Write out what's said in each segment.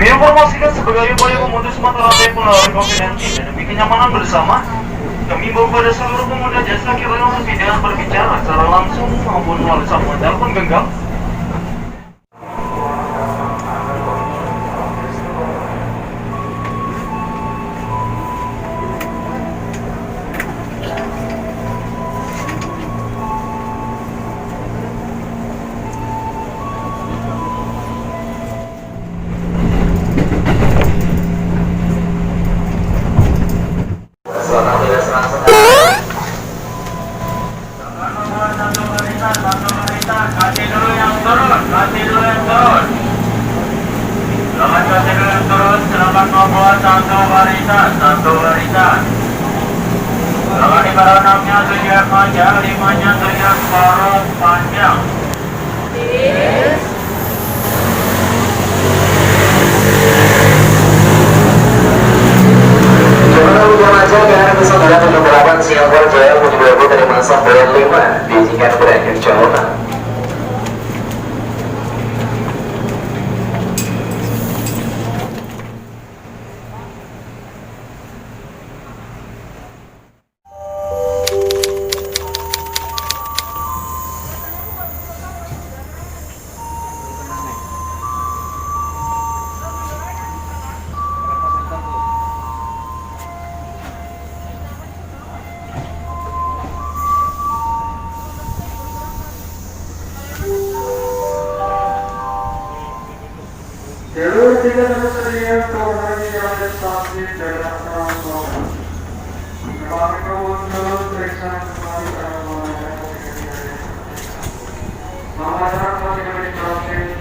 Informasikan sebagai upaya memutus mata rantai penularan COVID-19 dan demi kenyamanan bersama, kami bawa pada seluruh pengguna jasa kira sepi dengan berbicara secara langsung maupun melalui sambungan telepon genggam. Kasih dulu yang turun. Selamat membuat satu barisan. Kalau di baranangnya tujuan panjang, limanya tujuan poros panjang. Remaja dengan kesaudara 78 Singapura Jaya menuju dari masa bulan 5 diizinkan berakhir jauhan. Jalur 3 tersedia kewenangan jalan stasiun Jakarta Selatan. Kembali ke mundur, periksa kembali ke arah selamat datang masih kembali ke stasiun.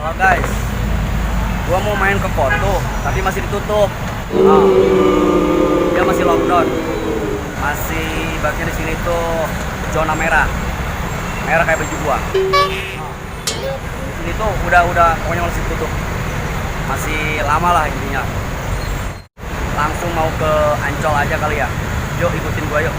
Halo guys, gua mau main ke Koto, tapi masih ditutup. Dia masih lockdown, masih bagian di sini tuh zona merah kayak baju gua. Di sini tuh udah pokoknya masih tutup, masih lama lah intinya. Langsung mau ke Ancol aja kali ya. Yuk ikutin gua yuk.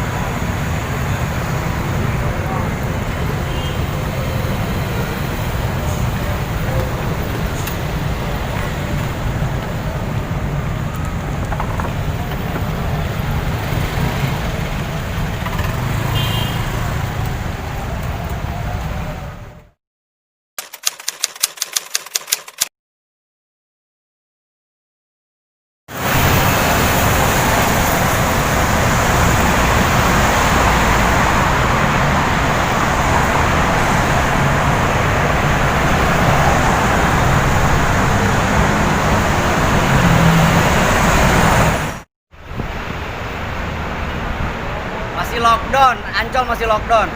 lockdown, Ancol masih lockdown.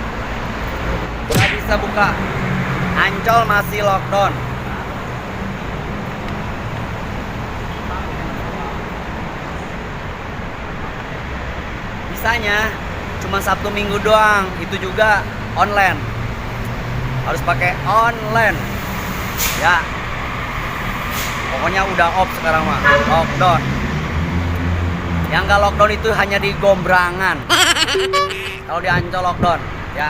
Nggak bisa buka. Ancol masih lockdown. Bisanya cuma Sabtu Minggu doang, itu juga online. Harus pakai online. Ya. Pokoknya udah off sekarang mah, lockdown. Yang nggak lockdown itu hanya di Gombrangan. Kalau di Ancol lockdown, ya.